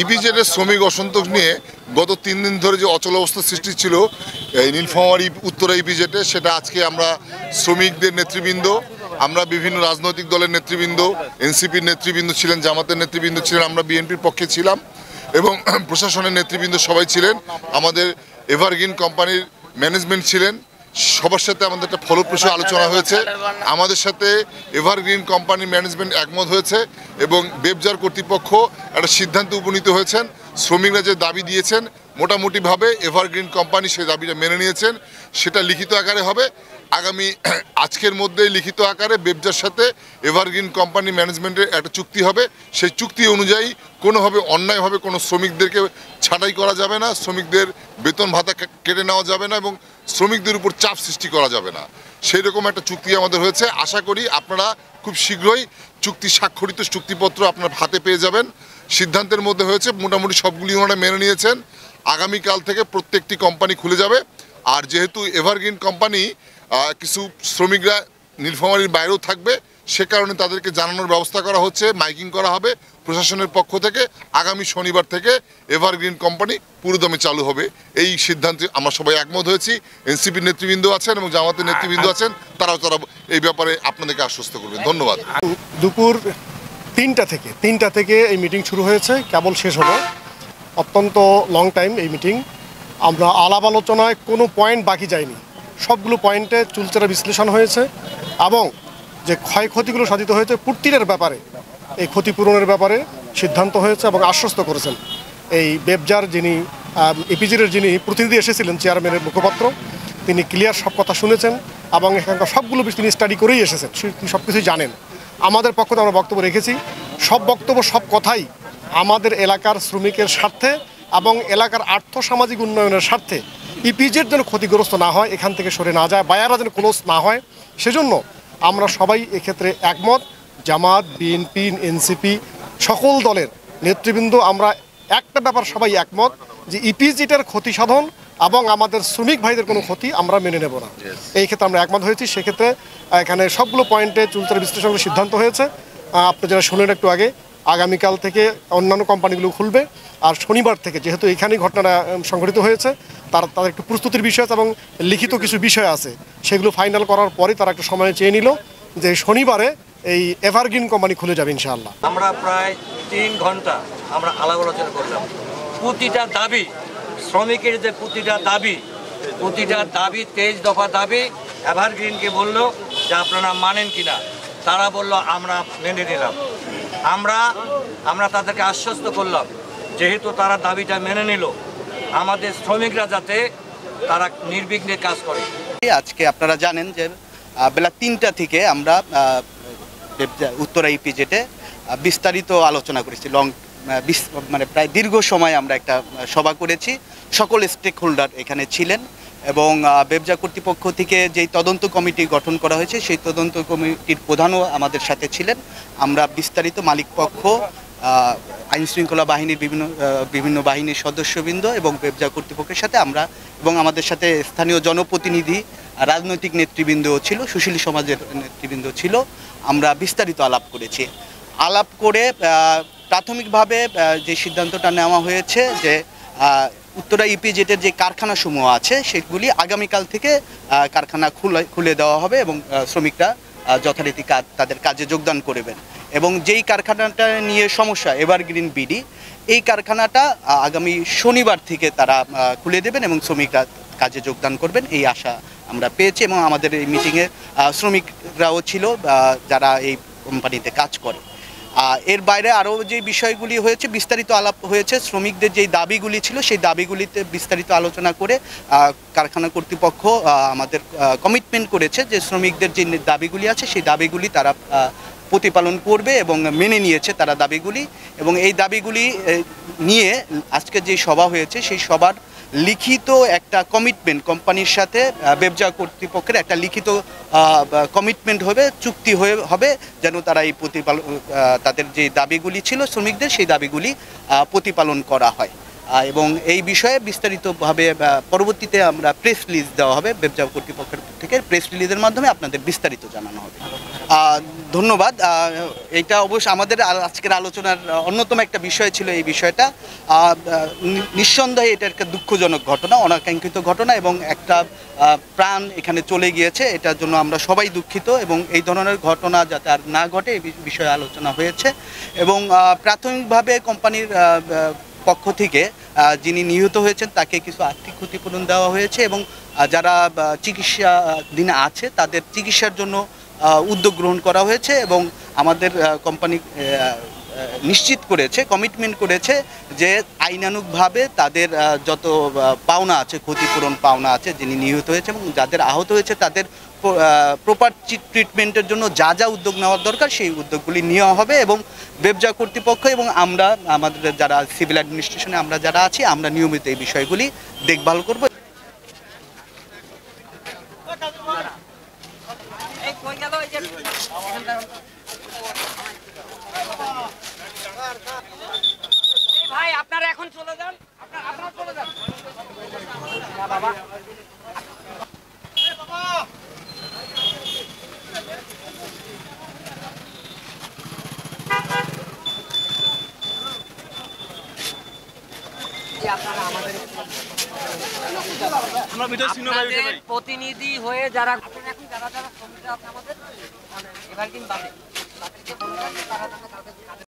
ইপিজেডের শ্রমিক অসন্তোষ নিয়ে গত 3 দিন ধরে যে অচল অবস্থা সৃষ্টি ছিল এই নীলফামারী উত্তরা ইপিজেডে, সেটা আজকে আমরা শ্রমিকদের নেতৃবৃন্দ, আমরা বিভিন্ন রাজনৈতিক দলের নেতৃবৃন্দ, এনসিপির নেতৃবৃন্দ ছিলেন, জামাতের নেতৃবৃন্দ ছিলেন, আমরা বিএনপির পক্ষে ছিলাম এবং প্রশাসনের নেতৃবৃন্দ সবাই ছিলেন, আমাদের এভারগ্রিন কোম্পানির ম্যানেজমেন্ট ছিলেন। সবার সাথে আমাদের একটা ফলপ্রসূ আলোচনা হয়েছে। আমাদের সাথে এভারগ্রিন কোম্পানির ম্যানেজমেন্ট একমত হয়েছে এবং বেবজার কর্তৃপক্ষ একটা সিদ্ধান্তে উপনীত হয়েছেন। শ্রমিকরা যে দাবি দিয়েছেন মোটামুটিভাবে এভারগ্রিন কোম্পানি সেই দাবিটা মেনে নিয়েছেন। সেটা লিখিত আকারে হবে আগামী আজকের মধ্যেই লিখিত আকারে বেবজার সাথে এভারগ্রিন কোম্পানি ম্যানেজমেন্টের একটা চুক্তি হবে। সেই চুক্তি অনুযায়ী কোনোভাবে অন্যায়ভাবে কোনো শ্রমিকদেরকে ছাঁটাই করা যাবে না, শ্রমিকদের বেতন ভাতা কেটে নেওয়া যাবে না এবং শ্রমিকদের উপর চাপ সৃষ্টি করা যাবে না। সেই রকম একটা চুক্তি আমাদের হয়েছে। আশা করি আপনারা খুব শীঘ্রই চুক্তি স্বাক্ষরিত চুক্তিপত্র আপনার হাতে পেয়ে যাবেন। সিদ্ধান্তের মধ্যে হয়েছে মোটামুটি সবগুলি ওনারা মেনে নিয়েছেন। আগামীকাল থেকে প্রত্যেকটি কোম্পানি খুলে যাবে। আর যেহেতু এভারগ্রিন কোম্পানি কিছু শ্রমিকরা নীলফামারীর বাইরেও থাকবে, সে কারণে তাদেরকে জানানোর ব্যবস্থা করা হচ্ছে, মাইকিং করা হবে প্রশাসনের পক্ষ থেকে। আগামী শনিবার থেকে এভারগ্রিন কোম্পানি পুরোদমে চালু হবে। এই সিদ্ধান্তে আমরা সবাই একমত হয়েছি। এনসিপির নেতৃবৃন্দ আছেন এবং জামাতের নেতৃবৃন্দ আছেন, তারা এই ব্যাপারে আপনাদেরকে আশ্বস্ত করবেন। ধন্যবাদ। দুপুর 3টা থেকে এই মিটিং শুরু হয়েছে, কেবল শেষ হলো। অত্যন্ত লং টাইম এই মিটিং। আমরা আলাপ আলোচনায় কোনো পয়েন্ট বাকি যায়নি, সবগুলো পয়েন্টে চুলচেরা বিশ্লেষণ হয়েছে এবং যে ক্ষয়ক্ষতিগুলো সাধিত হয়েছে পূর্তির ব্যাপারে, এই ক্ষতিপূরণের ব্যাপারে সিদ্ধান্ত হয়েছে এবং আশ্বস্ত করেছেন এই বেবজার যিনি ইপিজেডের যিনি প্রতিনিধি এসেছিলেন, চেয়ারম্যানের মুখপাত্র, তিনি ক্লিয়ার সব কথা শুনেছেন এবং এখানকার সবগুলো তিনি স্টাডি করেই এসেছেন, তিনি সব কিছুই জানেন। আমাদের পক্ষ থেকে আমরা বক্তব্য রেখেছি, সব বক্তব্য সব কথাই আমাদের এলাকার শ্রমিকের স্বার্থে এবং এলাকার আর্থসামাজিক উন্নয়নের স্বার্থে। ইপিজেড যেন ক্ষতিগ্রস্ত না হয়, এখান থেকে সরে না যায়, বায়াররা যেন ক্লোজ না হয়, সেজন্য আমরা সবাই এক্ষেত্রে একমত। জামাত, বিএনপি, এনসিপি সকল দলের নেতৃবৃন্দ আমরা একটা ব্যাপার সবাই একমত যে ইপিজেডের ক্ষতি সাধন এবং আমাদের শ্রমিক ভাইদের কোনো ক্ষতি আমরা মেনে নেব না। এই ক্ষেত্রে আমরা একমত হয়েছি। সেক্ষেত্রে এখানে সবগুলো পয়েন্টে চুলচেরা বিশ্লেষণের সিদ্ধান্ত হয়েছে। আপনি যারা শুনলেন একটু আগে, আগামীকাল থেকে অন্যান্য কোম্পানিগুলো খুলবে আর শনিবার থেকে যেহেতু এখানেই ঘটনাটা সংঘটিত হয়েছে, তাদের একটু প্রস্তুতির বিষয় আছে এবং লিখিত কিছু বিষয় আছে, সেগুলো ফাইনাল করার পরে তারা একটু সময় চেয়ে নিল যে শনিবারে এই এভারগ্রিন কোম্পানি খুলে যাবে ইনশাআল্লাহ। আমরা প্রায় 3 ঘন্টা আমরা আলাপ আলোচনা করলাম। প্রতিটা দাবি, শ্রমিকের যে প্রতিটা দাবি 23 দফা দাবি এভারগ্রিনকে বলল যে আপনারা মানেন কিনা। তারা বলল আমরা মেনে নিলাম। আমরা তাদেরকে আশ্বস্ত করলাম যেহেতু তারা দাবিটা মেনে নিল, আমাদের শ্রমিকরা যাতে তারা নির্বিঘ্নে কাজ করে। আজকে আপনারা জানেন যে বেলা 3টা থেকে আমরা উত্তরা ইপিজেডে বিস্তারিত আলোচনা করেছি। মানে প্রায় দীর্ঘ সময় আমরা একটা সভা করেছি, সকল স্টেক হোল্ডার এখানে ছিলেন এবং বেবজা কর্তৃপক্ষ থেকে যেই তদন্ত কমিটি গঠন করা হয়েছে সেই তদন্ত কমিটির প্রধানও আমাদের সাথে ছিলেন। আমরা বিস্তারিত মালিকপক্ষ, আইনশৃঙ্খলা বাহিনীর বিভিন্ন বাহিনীর সদস্যবৃন্দ এবং বেবজা কর্তৃপক্ষের সাথে আমরা এবং আমাদের সাথে স্থানীয় জনপ্রতিনিধি, রাজনৈতিক নেতৃবৃন্দও ছিল, সুশীল সমাজের নেতৃবৃন্দ ছিল। আমরা বিস্তারিত আলাপ করেছি। আলাপ করে প্রাথমিকভাবে যে সিদ্ধান্তটা নেওয়া হয়েছে যে উত্তরা ইপিজেডের যে কারখানাসমূহ আছে সেগুলি আগামীকাল থেকে কারখানা খুলে দেওয়া হবে এবং শ্রমিকরা যথারীতি তাদের কাজে যোগদান করবেন। এবং যেই কারখানাটা নিয়ে সমস্যা এভারগ্রিন বিডি, এই কারখানাটা আগামী শনিবার থেকে তারা খুলে দেবেন এবং শ্রমিকরা কাজে যোগদান করবেন, এই আশা আমরা পেয়েছি। এবং আমাদের এই মিটিংয়ে শ্রমিকরাও ছিল যারা এই কোম্পানিতে কাজ করে। এর বাইরে আরও যে বিষয়গুলি হয়েছে, বিস্তারিত আলাপ হয়েছে। শ্রমিকদের যেই দাবিগুলি ছিল সেই দাবিগুলিতে বিস্তারিত আলোচনা করে কারখানা কর্তৃপক্ষ আমাদের কমিটমেন্ট করেছে যে শ্রমিকদের যে দাবিগুলি আছে সেই দাবিগুলি তারা প্রতিপালন করবে এবং মেনে নিয়েছে তারা দাবিগুলি। এবং এই দাবিগুলি নিয়ে আজকে যে সভা হয়েছে সেই সবার লিখিত একটা কমিটমেন্ট কোম্পানির সাথে বেবজা কর্তৃপক্ষের একটা লিখিত কমিটমেন্ট হবে, চুক্তি হবে যেন তারা এই তাদের যে দাবিগুলি ছিল শ্রমিকদের সেই দাবিগুলি প্রতিপালন করা হয়। এবং এই বিষয়ে বিস্তারিতভাবে পরবর্তীতে আমরা প্রেস রিলিজ দেওয়া হবে বেবজা কর্তৃপক্ষের থেকে, প্রেস রিলিজের মাধ্যমে আপনাদের বিস্তারিত জানানো হবে। ধন্যবাদ। এটা অবশ্য আমাদের আজকের আলোচনার অন্যতম একটা বিষয় ছিল এই বিষয়টা। নিঃসন্দেহে এটা একটা দুঃখজনক ঘটনা, অনাকাঙ্ক্ষিত ঘটনা এবং একটা প্রাণ এখানে চলে গিয়েছে। এটার জন্য আমরা সবাই দুঃখিত এবং এই ধরনের ঘটনা যাতে আর না ঘটে এই বিষয়ে আলোচনা হয়েছে এবং প্রাথমিকভাবে কোম্পানির পক্ষ থেকে যিনি নিহত হয়েছেন তাকে কিছু আর্থিক ক্ষতিপূরণ দেওয়া হয়েছে এবং যারা চিকিৎসাধীন আছে তাদের চিকিৎসার জন্য উদ্যোগ গ্রহণ করা হয়েছে এবং আমাদের কোম্পানি নিশ্চিত করেছে, কমিটমেন্ট করেছে যে আইনানুগভাবে তাদের যত পাওনা আছে, ক্ষতিপূরণ পাওনা আছে, যিনি নিহত হয়েছে এবং যাদের আহত হয়েছে তাদের প্রপার ট্রিটমেন্টের জন্য যা যা উদ্যোগ নেওয়ার দরকার সেই উদ্যোগগুলি নেওয়া হবে এবং বেবজা কর্তৃপক্ষ এবং আমরা আমাদের যারা সিভিল অ্যাডমিনিস্ট্রেশনে আমরা যারা আছি আমরা নিয়মিত এই বিষয়গুলি দেখভাল করব। ভাই আপনারা এখন চলে যান, আপনারা চলে যান বাবা। আপনাদের প্রতিনিধি হয়ে যারা এখন যারা শ্রমিকরা আছে আমাদের এবার কিন্তু তাদেরকে বলবেন তারা